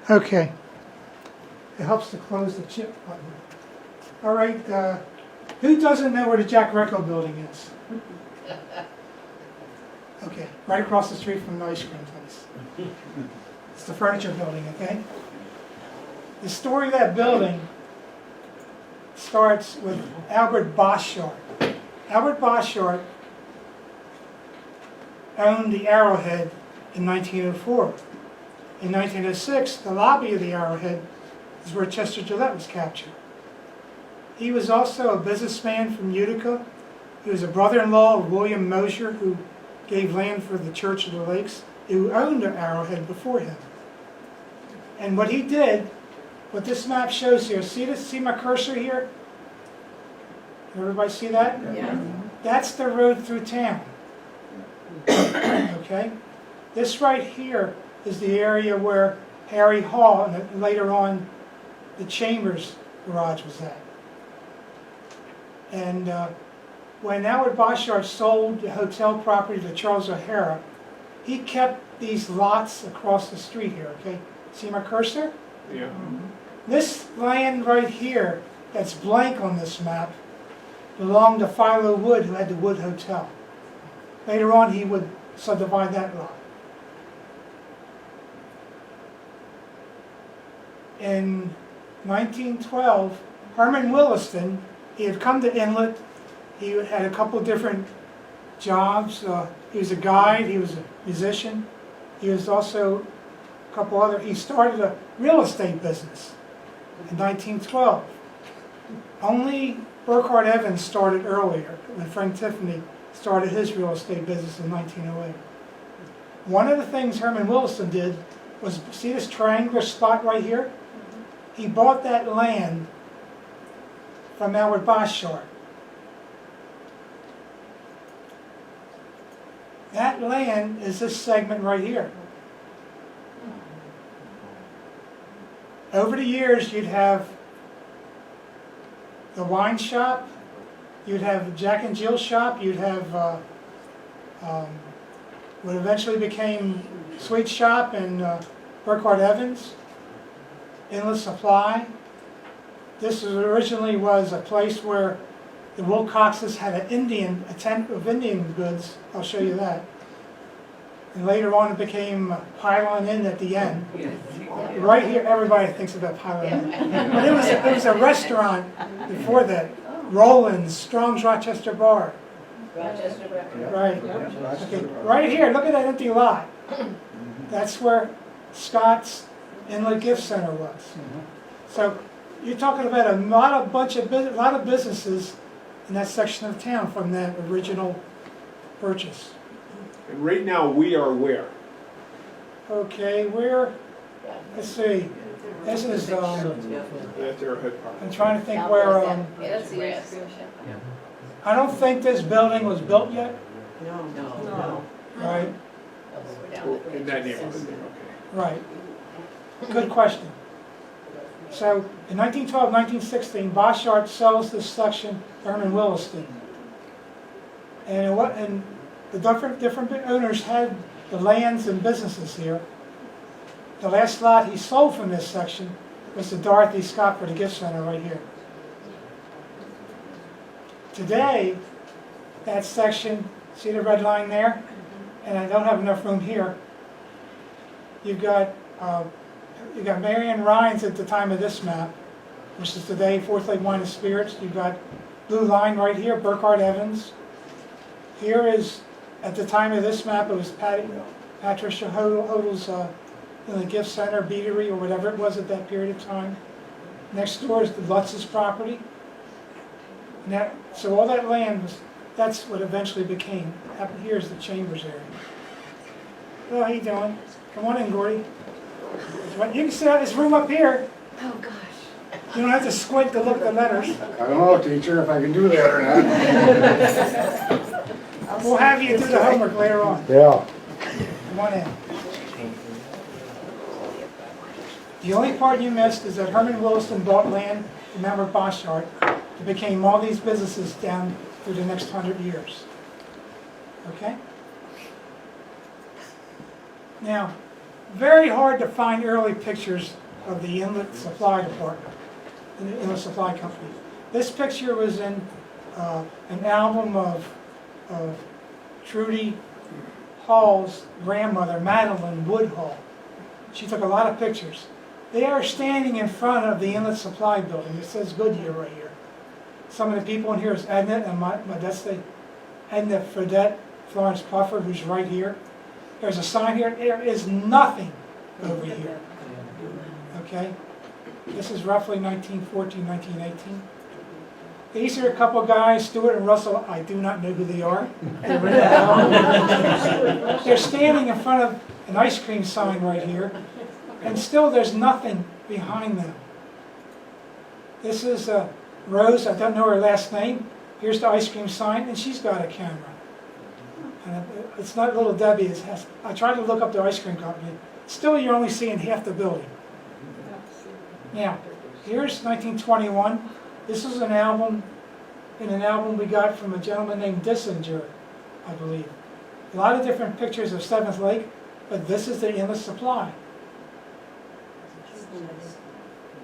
Okay. It helps to close the chip button. All right, who doesn't know where the Jack Greco building is? Okay, right across the street from the ice cream place. It's the furniture building, okay? The story of that building starts with Albert Boschart. Albert Boschart owned the Arrowhead in 1904. In 1906, the lobby of the Arrowhead is where Chester Gillette was captured. He was also a businessman from Utica. He was a brother-in-law of William Mosher, who gave land for the Church of the Lakes, who owned the Arrowhead before him. And what he did, what this map shows here, see my cursor here? Everybody see that? Yeah. That's the road through town. Okay? This right here is the area where Harry Hall and later on the Chambers garage was at. And when Albert Boschart sold the hotel property to Charles O'Hara, he kept these lots across the street here, okay? See my cursor? Yeah. This land right here, that's blank on this map, belonged to Philo Wood, who had the Wood Hotel. Later on, he would subdivide that lot. In 1912, Herman Williston, he had come to Inlet. He had a couple different jobs. He was a guide, he was a musician. He was also a couple other, he started a real estate business in 1912. Only Burkhart Evans started earlier, when Frank Tiffany started his real estate business in 1908. One of the things Herman Williston did was, see this triangular spot right here? He bought that land from Albert Boschart. That land is this segment right here. Over the years, you'd have the wine shop, you'd have Jack and Jill shop, you'd have what eventually became Sweet Shop and Burkhart Evans, Endless Supply. This originally was a place where the Wilcoxes had a tent of Indian goods. I'll show you that. And later on it became Pylon Inn at the end. Right here, everybody thinks about Pylon Inn. But it was a restaurant before that. Roland's, Strong's Rochester Bar. Rochester Bar. Right. Okay. Right here, look at that empty lot. That's where Scott's Inlet Gift Center was. So you're talking about a lot of businesses in that section of town from that original purchase. And right now we are where? Okay, let's see. This is At their head I'm park. trying to think where That's the ice cream shop. I don't think this building was built yet. No. Right. In that neighborhood there, okay. Right. Good question. So in 1912, 1916, Boschart sells this section to Herman Williston. And the different owners had the lands and businesses here. The last lot he sold from this section was to Dorothy Scott for the gift center right here. Today, that section, see the red line there? And I don't have enough room here. You've got Marion Rhines at the time of this map, which is today Fourth Lake Wine and Spirits. You've got blue line right here, Burkhart Evans. Here is, at the time of this map, it was Patricia Hodel's the gift center, beatery, or whatever it was at that period of time. Next door is the Lutz's property. So all that land that's what eventually became. Up here is the Chambers area. Well, how you doing? Come on in, Gordy. You can sit out this room up here. Oh, gosh. You don't have to squint to look at the letters. I don't know, teacher, if I can do that or not. We'll have you do the homework later on. Yeah. Come on in. The only part you missed is that Herman Williston bought land from Albert Boschart. It became all these businesses down through the next 100 years. Okay? Now, very hard to find early pictures of the inlet supply department, the inlet supply company. This picture was in an album of Trudy Hall's grandmother, Madeline Woodhull. She took a lot of pictures. They are standing in front of the inlet supply building. It says Goodyear right here. Some of the people in here is Edna and Modeste, Edna Fredette, Florence Puffer, who's right here. There's a sign here. There is nothing over here. Okay? This is roughly 1914, 1918. These are a couple of guys, Stewart and Russell. I do not know who they are. They're standing in front of an ice cream sign right here, and still there's nothing behind them. This is Rose. I don't know her last name. Here's the ice cream sign, and she's got a camera. And it's not Little Debbie. I tried to look up the ice cream company. Still, you're only seeing half the building. Now, here's 1921. This is an album we got from a gentleman named Dissinger, I believe. A lot of different pictures of Seventh Lake, but this is the inlet supply.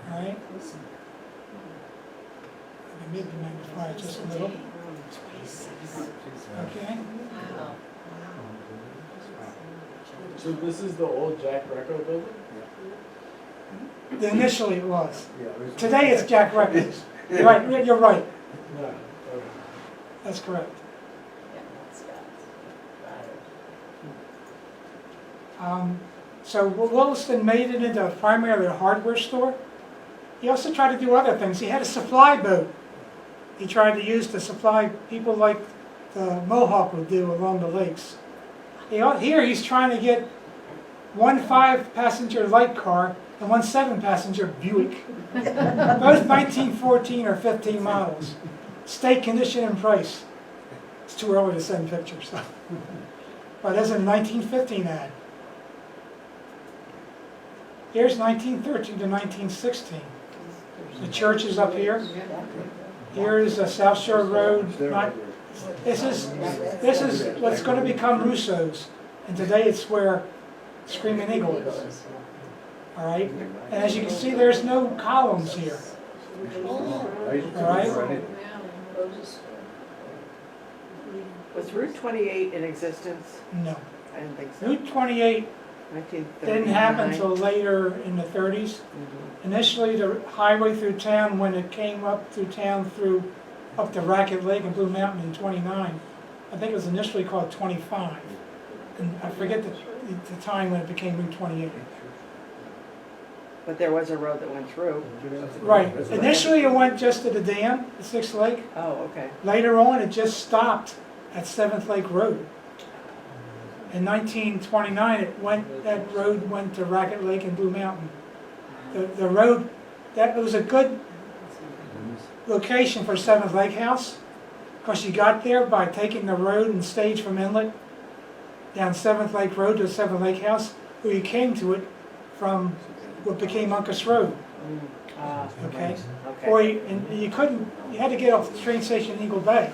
All right? Maybe magnify it just a little. Okay. So this is the old Jack Greco building? Initially it was. Today it's Jack Records. Right, you're right. No. Okay. That's correct. So Williston made it into primarily a hardware store. He also tried to do other things. He had a supply boat. He tried to use to supply people like the Mohawk would do along the lakes. Here he's trying to get one 5-passenger light car and one 7-passenger Buick. Both 1914 or 15 models. State, condition, and price. It's too early to send pictures. But there's a 1915 ad. Here's 1913 to 1916. The church is up here. Here is South Shore Road. This is what's going to become Russo's, and today it's where Screaming Eagle is. All right, and as you can see, there's no columns here. All right. Was Route 28 in existence? No. I didn't think so. Route 28 didn't happen 1939. until later in the 30s. Initially, the highway through town, when it came up through town up to Racket Lake and Blue Mountain in 29, I think it was initially called 25. And I forget the time when it became Route 28. But there was a road that went through. Right. Initially, it went just to the dam at Sixth Lake. Oh, okay. Later on, it just stopped at Seventh Lake Road. In 1929, that road went to Racket Lake and Blue Mountain. The road, that was a good location for Seventh Lake House, because you got there by taking the road and stage from Inlet down Seventh Lake Road to Seventh Lake House, where you came to it from what became Uncas Road. Okay? Or you had to get off the train station in Eagle Bay,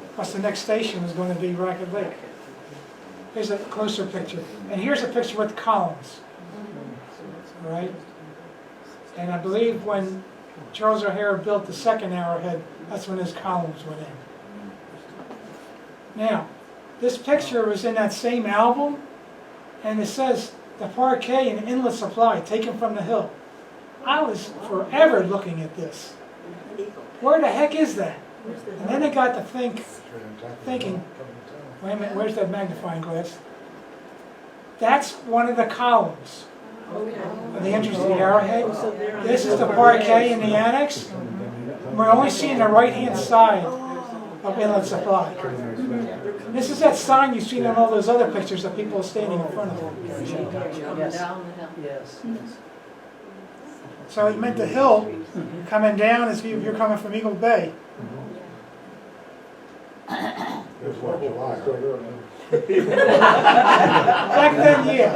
because the next station was going to be Racket Lake. Here's a closer picture. And here's a picture with columns. All right? And I believe when Charles O'Hara built the second arrowhead, that's when his columns went in. Now, this picture was in that same album, and it says, the parquet and inlet supply taken from the hill. I was forever looking at this. Where the heck is that? And then I got to thinking, wait a minute, where's that magnifying glass? That's one of the columns of the entrance to the arrowhead. This is the parquet in the annex. We're only seeing the right-hand side of inlet supply. This is that sign you've seen in all those other pictures of people standing in front of it. Yes. So it meant the hill coming down as if you're coming from Eagle Bay. It was what, July, right? Back then, yeah.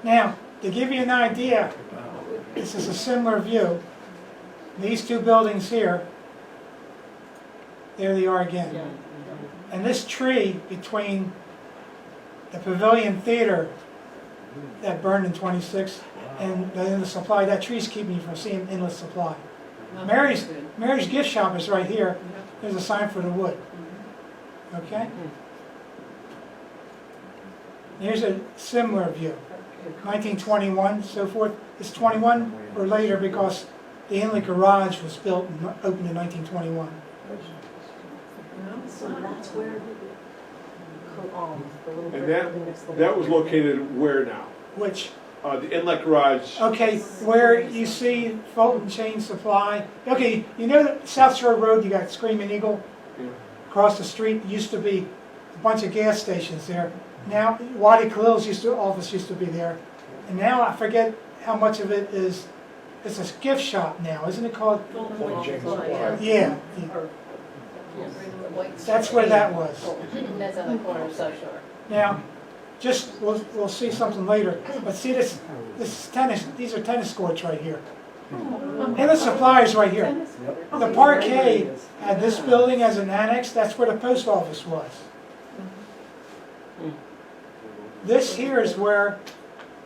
Now, to give you an idea, this is a similar view. These two buildings here, there they are again. And this tree between the Pavilion Theater that burned in 26, and the Inlet Supply, that tree's keeping you from seeing Inlet Supply. Mary's gift shop is right here. There's a sign for the wood. Okay? Here's a similar view. 1921, so forth. It's 21 or later because the Inlet Garage was built and opened in 1921. So that's where, And that was located where now? Which, The Inlet Garage. okay, where you see Fulton Chain Supply. Okay, you know that South Shore Road, you got Screaming Eagle? Yeah. Across the street used to be a bunch of gas stations there. Now, Wadi Khalil's office used to be there. And now I forget how much of it is, it's a gift shop now, isn't it called? Yeah, that's where that was. That's on the corner of South Shore. Now, just, we'll see something later, but see this is tennis, these are tennis courts right here. And the supply is right here. The parquet had this building as an annex, that's where the post office was. This here is where,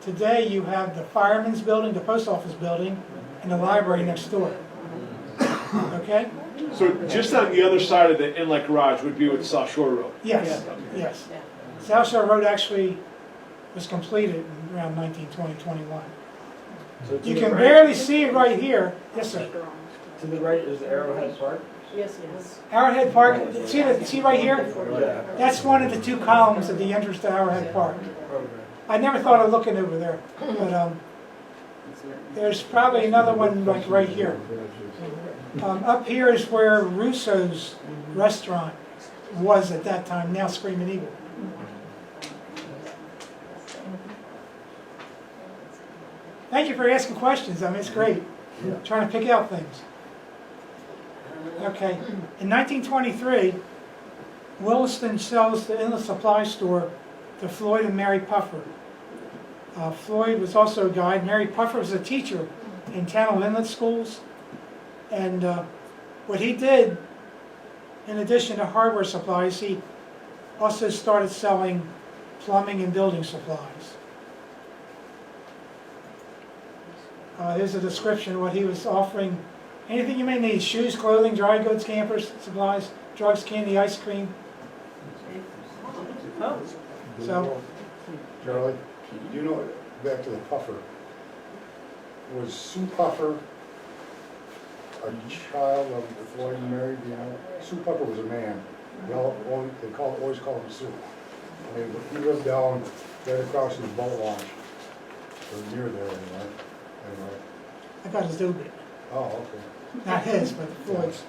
today you have the fireman's building, the post office building, and the library next door. Okay? So just on the other side of the Inlet Garage would be with South Shore Road? Yes, yes. South Shore Road actually was completed in around 1920, 21. So to You the can right- barely see it right here. Yes, sir. To the right is Arrowhead Park. Yes, yes. Arrowhead Park, see right here? Yeah. That's one of the two columns at the entrance to Arrowhead Park. Okay. I never thought of looking over there, but there's probably another one like right here. Up here is where Russo's restaurant was at that time, now Screaming Eagle. Thank you for asking questions. I mean, it's great. Trying to pick out things. Okay. In 1923, Williston sells the Inlet Supply Store to Floyd and Mary Puffer. Floyd was also a guide. Mary Puffer was a teacher in Channel Inlet schools. And what he did, in addition to hardware supplies, he also started selling plumbing and building supplies. Here's a description of what he was offering. Anything you may need: shoes, clothing, dry goods, campers, supplies, drugs, candy, ice cream. So, Charlie, you know, back to the Puffer, was Sue Puffer a child of Floyd and Mary, do you know? Sue Puffer was a man. They always call him Sue. I mean, he lived down right across from the boat launch, or near there anyway. I got his doobie. Oh, okay. Not his, but Floyd's.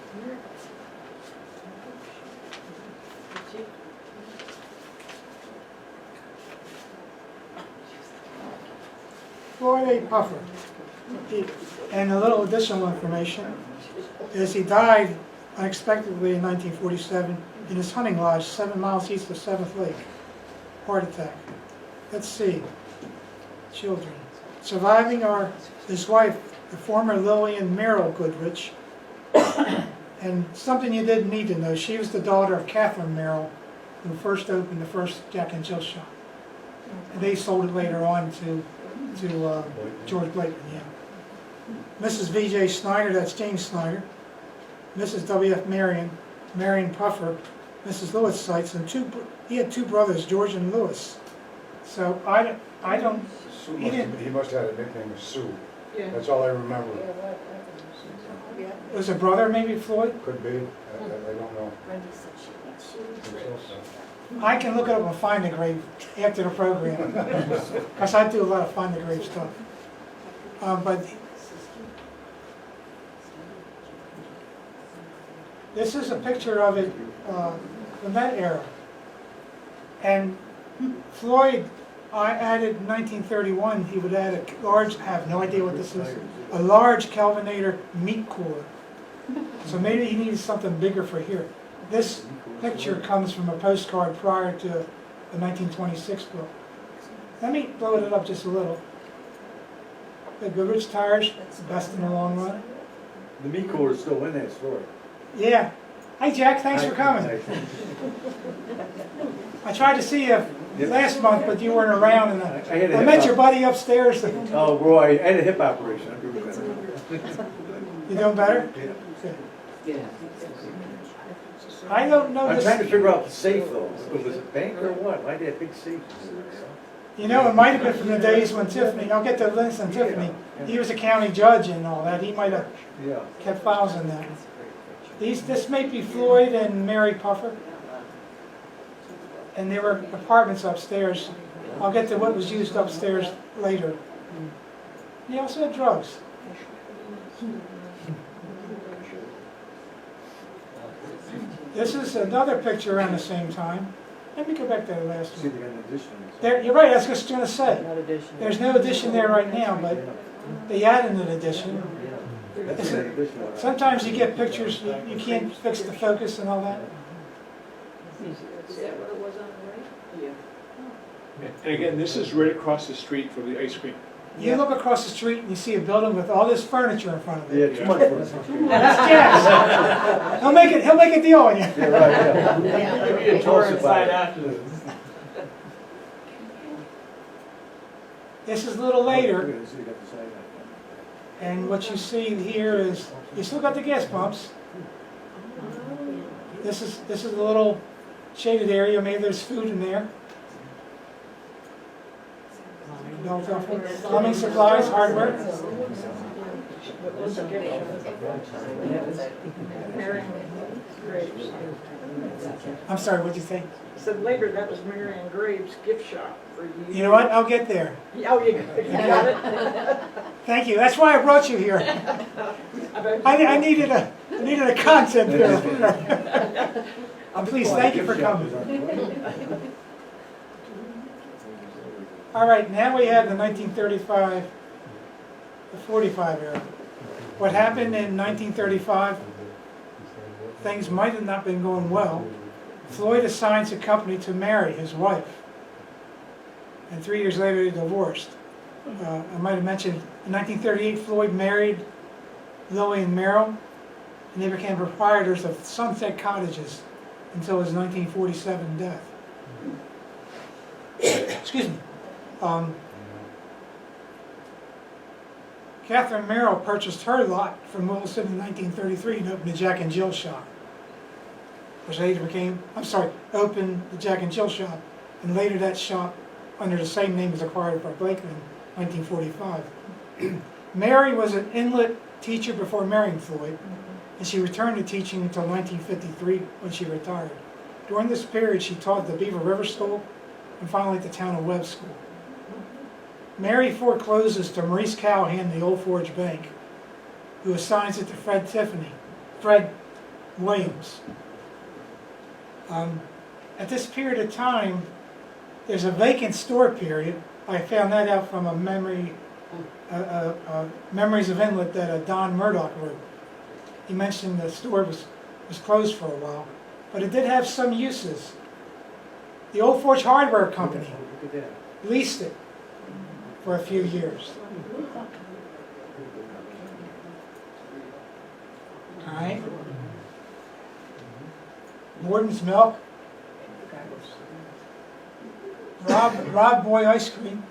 Floyd A. Puffer. And a little additional information is he died unexpectedly in 1947 in his hunting lodge 7 miles east of 7th Lake. Heart attack. Let's see. Children. Surviving are his wife, the former Lillian Merrill Goodrich. And something you didn't need to know, she was the daughter of Catherine Merrill, who first opened the first Jack and Jill shop. And they sold it later on to George Blakely, yeah. Mrs. V.J. Snyder, that's James Snyder. Mrs. W.F. Marion Puffer, Mrs. Lewis Seitz, and he had two brothers, George and Louis. So I don't, He must have had a nickname of Sue. That's all I remember. was a brother maybe Floyd? Could be, I don't know. I can look it up and find the grave after the program, because I do a lot of find the grave stuff. But this is a picture of it from that era. And Floyd, I added in 1931, he would add a large, I have no idea what this is, a large Kelvinator meat cooler. So maybe he needed something bigger for here. This picture comes from a postcard prior to the 1926 book. Let me blow it up just a little. The Goodrich tires, best in the long run. The meat cooler is still in that store. Yeah, Hi Jack, thanks for coming. I tried to see you last month, but you weren't around, and I met your buddy upstairs. Oh, boy, I had a hip operation. I'm doing better. You doing better? Yeah. I don't know I'm this. trying to figure out the safe though. Was it a bank or what? Why did they have big safes? You know, it might have been from the days when Tiffany, I'll get the links on Tiffany. He was a county judge and all that. He might have Yeah. kept files on that. This may be Floyd and Mary Puffer. And there were apartments upstairs. I'll get to what was used upstairs later. He also had drugs. This is another picture around the same time. Let me go back to the last See, one. they got an addition. There, you're right, I was just going to say. Not addition. There's no addition there right now, but they added an addition. That's an addition. Sometimes you get pictures, you can't fix the focus and all that. Is that what it was on the right? Yeah. And again, this is right across the street from the ice cream. You look across the street and you see a building with all this furniture in front of it. Yeah, too much for us. That's Jazz. He'll make a deal on you. Yeah, right, yeah. Maybe a tour inside after this. This is a little later, Look at this, you got the side out. and what you see here is, you still got the gas pumps. This is a little shaded area, maybe there's food in there. Plumbing supplies, hardware. I'm sorry, what'd you say? Said later that was Marion Graves' gift shop for you. You know what, I'll get there. Oh, you got it? Thank you, that's why I brought you here. I needed a concept here. Please, thank you for coming. All right, now we have the 1935 to 45 era. What happened in 1935, things might have not been going well. Floyd assigns a company to marry his wife. And 3 years later, they divorced. I might have mentioned, in 1938, Floyd married Lily and Merrill, and they became proprietors of Sunset Cottages until his 1947 death. Excuse me. Catherine Merrill purchased her lot from Williston in 1933 and opened a Jack and Jill shop, which later opened the Jack and Jill shop, and later that shop, under the same name, was acquired by Blakeman in 1945. Mary was an inlet teacher before marrying Floyd, and she returned to teaching until 1953 when she retired. During this period, she taught at the Beaver River School and finally at the Town of Webb School. Mary forecloses to Maurice Callahan, the Old Forge Bank, who assigns it to Fred Williams. At this period of time, there's a vacant store period. I found that out from a Memories of Inlet that Don Murdoch wrote. He mentioned the store was closed for a while, but it did have some uses. The Old Forge Hardware Company Look at that. leased it for a few years. All right. Borden's Milk. Rob Boy Ice Cream.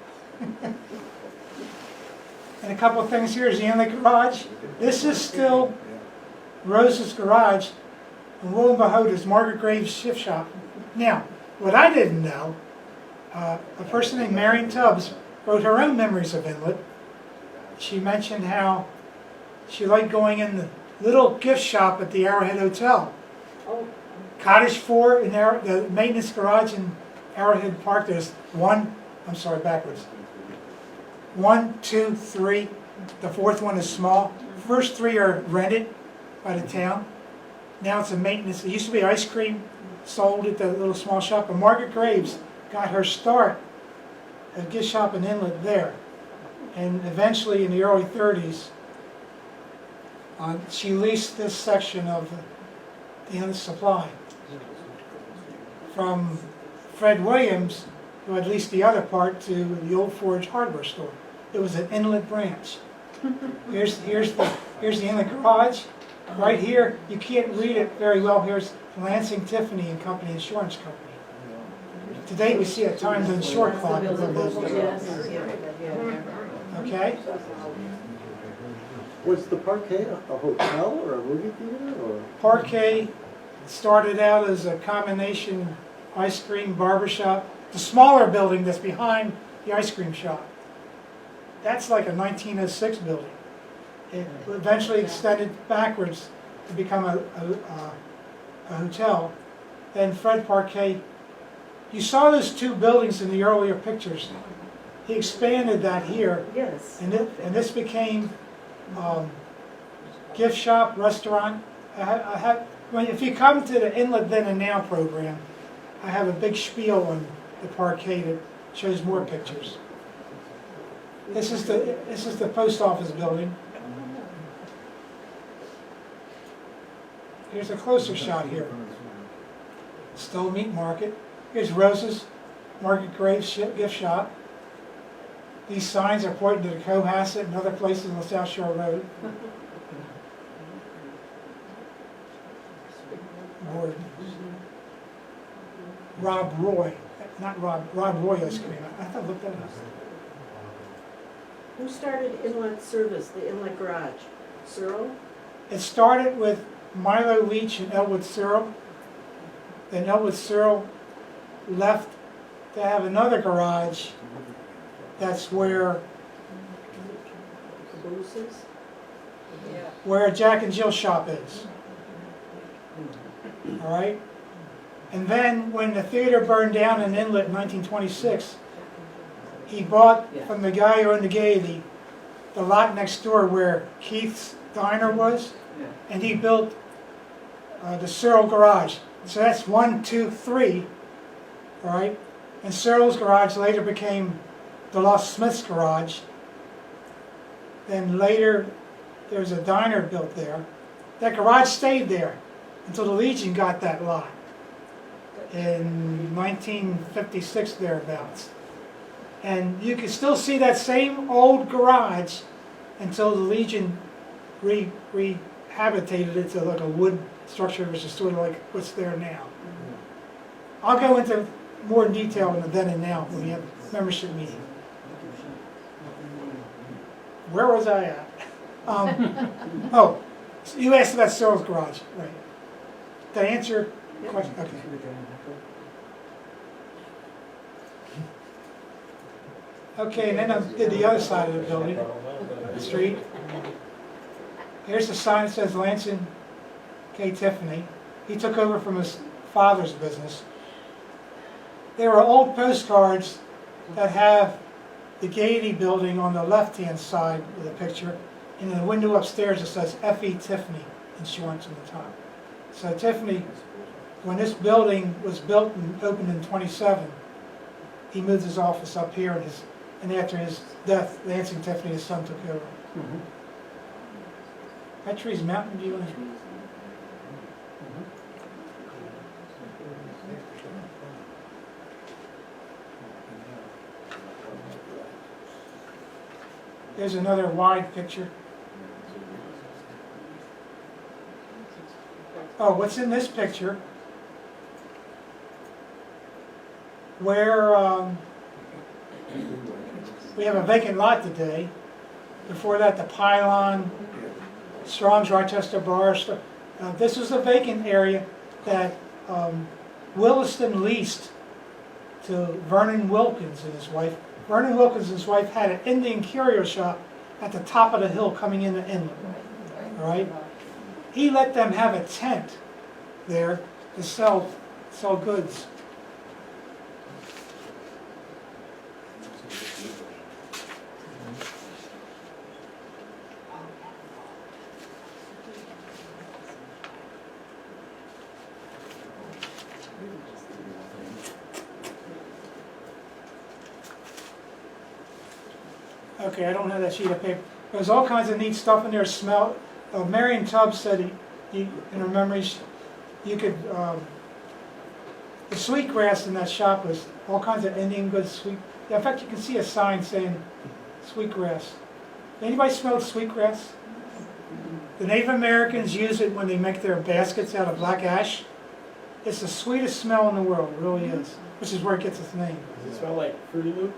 And a couple of things here is the inlet garage. This is still Rose's garage, and lo and behold, it's Margaret Graves' shift shop. Now, what I didn't know, a person named Marion Tubbs wrote her own memories of Inlet. She mentioned how she liked going in the little gift shop at the Arrowhead Hotel. Oh, Cottage 4 in the maintenance garage in Arrowhead Park. There's 1, 2, 3. The fourth one is small. First 3 are rented by the town. Now it's a maintenance. It used to be ice cream sold at the little small shop. And Margaret Graves got her start at a gift shop in Inlet there. And eventually in the early 30s, she leased this section of the Inlet Supply from Fred Williams, who had leased the other part, to the Old Forge hardware store. It was an Inlet branch. Here's the Inlet garage. Right here, you can't read it very well. Here's Lansing Tiffany and Company Insurance Company. Today we see at times in short clock. Okay? Was the Parquet a hotel or a movie theater or? Parquet started out as a combination ice cream barbershop. The smaller building that's behind the ice cream shop. That's like a 1906 building. It eventually extended backwards to become a hotel. Then Fred Parquet, you saw those two buildings in the earlier pictures. He expanded that here, Yes. and this became gift shop, restaurant. If you come to the Inlet Then and Now program, I have a big spiel on the Parquet that shows more pictures. This is the post office building. Here's a closer shot here. Stowe Meat Market. Here's Rose's Market Graves gift shop. These signs are pointing to the Cohasset and other places on the South Shore Road. Lord. Rob Roy, not Rob Roy ice cream. I thought I looked that up. Who started inlet service, the inlet garage? Searle? It started with Milo Leach and Elwood Searle. Then Elwood Searle left to have another garage. That's where Cabooses? where Jack and Jill shop is. All right? And then when the theater burned down in Inlet in 1926, he bought from the guy who owned the Gaiety the lot next door where Keith's Diner was, and he built the Searle garage. So that's 1, 2, 3, all right? And Searle's garage later became the Lost Smith's garage. Then later, there was a diner built there. That garage stayed there until the Legion got that lot in 1956 thereabouts. And you can still see that same old garage until the Legion rehabitated it to like a wood structure, which is sort of like what's there now. I'll go into more detail in the then and now when we have membership meeting. Where was I at? Oh, you asked about Searle's garage, right? Did I answer your question? Okay. Okay, and then I did the other side of the building, the street. Here's the sign that says Lansing K. Tiffany. He took over from his father's business. There are old postcards that have the Gaiety building on the left-hand side of the picture, and in the window upstairs it says F.E. Tiffany Insurance on the top. So Tiffany, when this building was built and opened in 27, he moved his office up here, and after his death, Lansing Tiffany, his son, took over. That tree's Mountain View. There's another wide picture. Oh, what's in this picture? Where we have a vacant lot today. Before that, the Pylon, Strong's Rochester Bar. This was a vacant area that Williston leased to Vernon Wilkins and his wife. Vernon Wilkins and his wife had an Indian curio shop at the top of the hill coming into Inlet. All right? He let them have a tent there to sell goods. Okay, I don't have that sheet of paper. There's all kinds of neat stuff in there. Smell. Marion Tubbs said in her memories, you could. The sweetgrass in that shop was all kinds of Indian goods. Sweet. Yeah, in fact, you can see a sign saying sweetgrass. Anybody smelled sweetgrass? The Native Americans use it when they make their baskets out of black ash. It's the sweetest smell in the world, it really is, which is where it gets its name. Does it smell like Fruity Loops?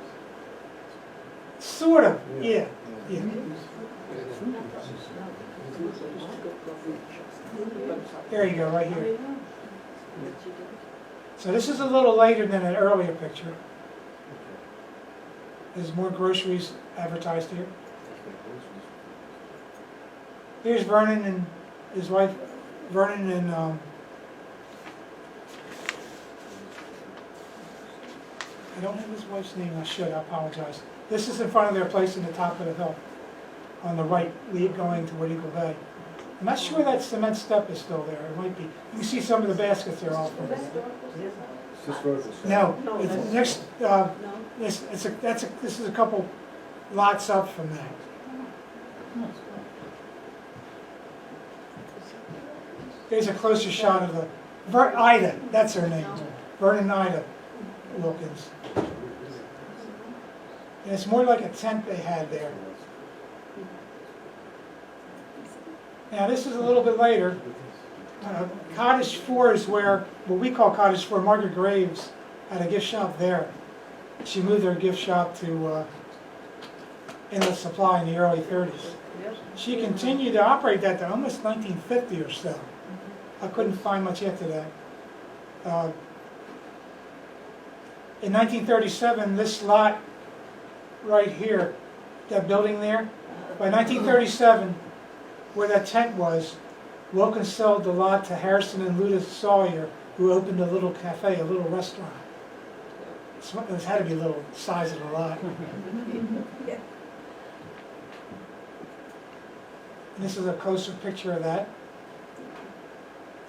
Sort of, yeah, yeah. There you go, right here. So this is a little later than an earlier picture. There's more groceries advertised here. Here's Vernon and his wife, Vernon and I don't have his wife's name, I should, I apologize. This is in front of their place in the top of the hill, on the right, lead going toward Eagle Bay. I'm not sure that cement step is still there, it might be. You can see some of the baskets there off. No, it's next, this is a couple lots up from that. There's a closer shot of the, Ida, that's her name, Vernon Ida Wilkins. And it's more like a tent they had there. Now this is a little bit later. Cottage 4 is where, what we call Cottage 4, Margaret Graves had a gift shop there. She moved her gift shop to Inlet Supply in the early 30s. She continued to operate that to almost 1950 or so. I couldn't find much after that. In 1937, this lot right here, that building there, by 1937, where that tent was, Wilkins sold the lot to Harrison and Luda Sawyer, who opened a little cafe, a little restaurant. It had to be a little size of the lot. And this is a closer picture of that.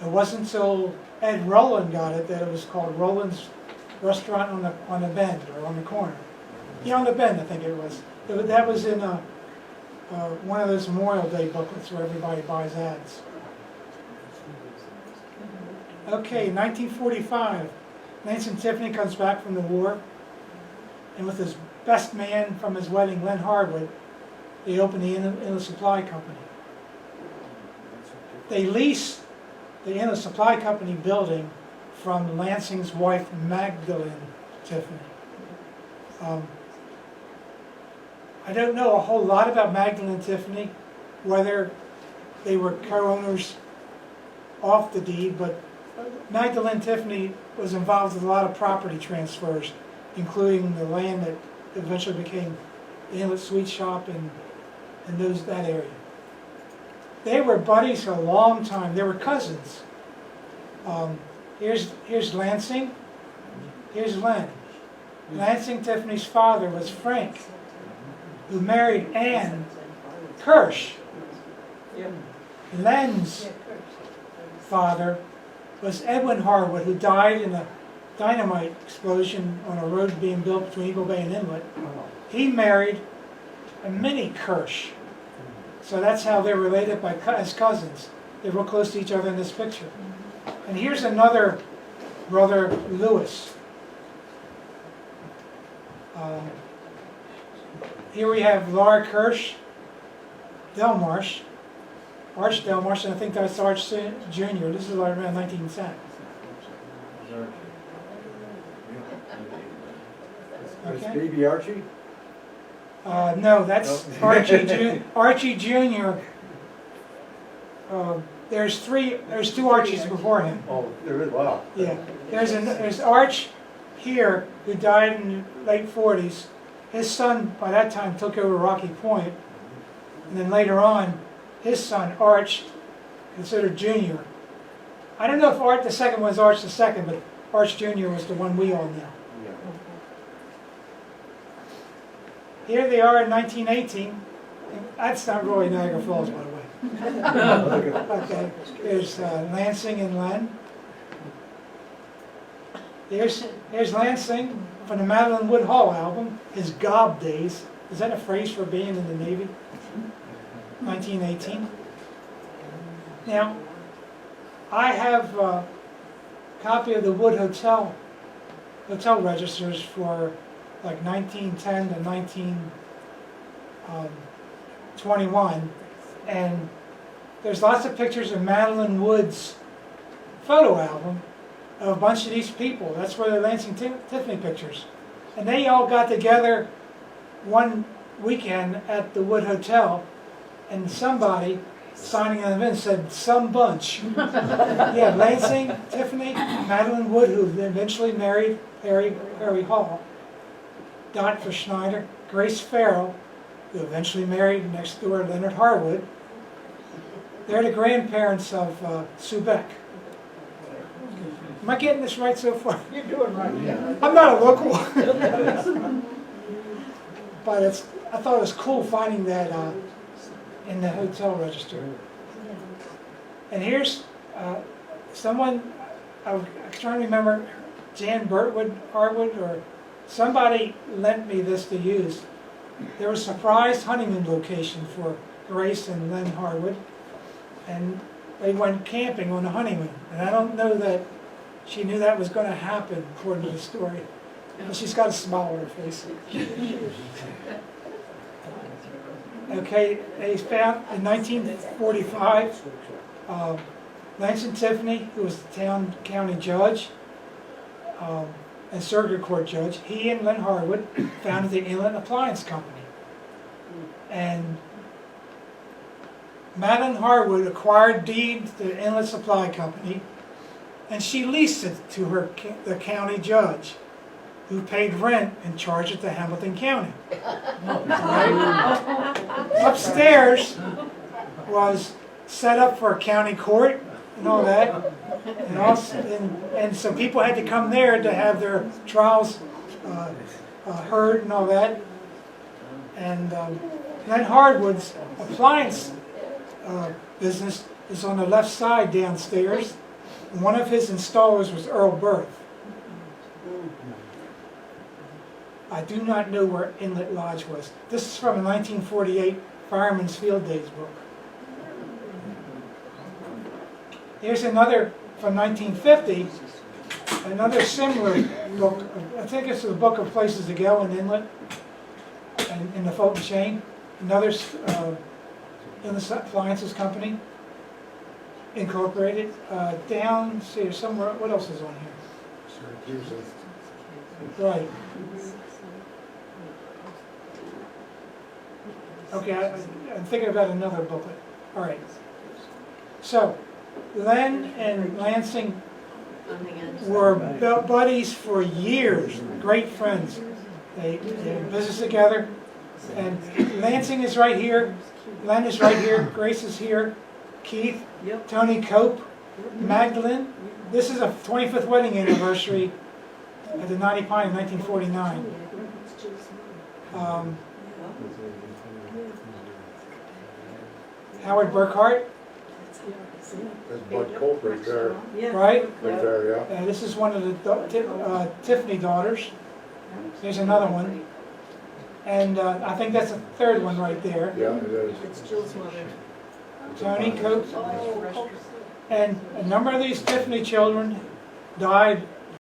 It wasn't until Ed Rowland got it that it was called Rowland's Restaurant on the Bend, or on the corner. Yeah, on the Bend, I think it was. That was in one of those Memorial Day booklets where everybody buys ads. Okay, 1945. Nance and Tiffany comes back from the war, and with his best man from his wedding, Len Harwood, they open the Inlet Supply Company. They lease the Inlet Supply Company building from Lansing's wife, Magdalene Tiffany. I don't know a whole lot about Magdalene Tiffany, whether they were co-owners off the deed, but Magdalene Tiffany was involved with a lot of property transfers, including the land that eventually became the Inlet Sweet Shop and that area. They were buddies for a long time. They were cousins. Here's Lansing. Here's Len. Lansing Tiffany's father was Frank, who married Ann Kirsch. Len's father was Edwin Harwood, who died in a dynamite explosion on a road being built between Eagle Bay and Inlet. He married a Minnie Kirsch. So that's how they're related as cousins. They're real close to each other in this picture. And here's another brother, Lewis. Here we have Laura Kirsch, Delmarsh, Arch Delmarsh, and I think that's Arch Jr. This is like around 1910. That's Okay. baby Archie? No, that's Archie Jr. There's two Archies before him. Oh, there is, wow. Yeah, there's Arch here, who died in the late 40s. His son, by that time, took over Rocky Point. And then later on, his son, Arch, considered Junior. I don't know if Art the second was Arch the second, but Arch Junior was the one we all know. Yeah. Here they are in 1918. That's not really Niagara Falls, by the way. Okay, there's Lansing and Len. There's Lansing from the Madeline Wood Hall album, his Gob Days. Is that a phrase for being in the Navy? 1918. Now, I have a copy of the Wood hotel registers for like 1910 to 1921, and there's lots of pictures of Madeline Wood's photo album of a bunch of these people. That's where the Lansing Tiffany pictures. And they all got together one weekend at the Wood Hotel, and somebody signing an event said, "Some bunch." Yeah, Lansing Tiffany, Madeline Wood, who eventually married Harry Hall, Dot for Schneider, Grace Farrell, who eventually married next door Leonard Harwood. They're the grandparents of Sue Beck. Am I getting this right so far? You're doing right. I'm not a local. But I thought it was cool finding that in the hotel register. And here's someone, I'm trying to remember, Jan Harwood, or somebody lent me this to use. There was a surprise honeymoon location for Grace and Len Harwood, and they went camping on a honeymoon. And I don't know that she knew that was going to happen, according to the story. But she's got a smile on her face. Okay, they found in 1945, Lansing Tiffany, who was the county judge and circuit court judge, he and Len Harwood founded the Inlet Appliance Company. And Madeline Harwood acquired deeds to the Inlet Supply Company, and she leased it to the county judge, who paid rent and charged it to Hamilton County. Right? Upstairs was set up for a county court and all that, and so people had to come there to have their trials heard and all that. And Len Harwood's appliance business is on the left side downstairs. One of his installers was Earl Berth. I do not know where Inlet Lodge was. This is from a 1948 Fireman's Field Days book. Here's another from 1950, another similar book. I think it's the Book of Places to Go in Inlet, and in the Fulton chain. Another Inlet Appliances Company, Incorporated. Down, see, somewhere, what else is on here? Syracuse. Right. Okay, I'm thinking about another booklet. All right. So, Len and Lansing were buddies for years, great friends. They did business together. And Lansing is right here, Len is right here, Grace is here, Keith, Tony Cope, Magdalene. This is a 25th wedding anniversary at the Knotty Pine in 1949. Howard Burkhart, There's Bud Cope right there. right? Right there, yeah. And this is one of the Tiffany daughters. There's another one. And I think that's the third one right there. Yeah, it is. It's Jill's mother. Tony Cope. And a number of these Tiffany children died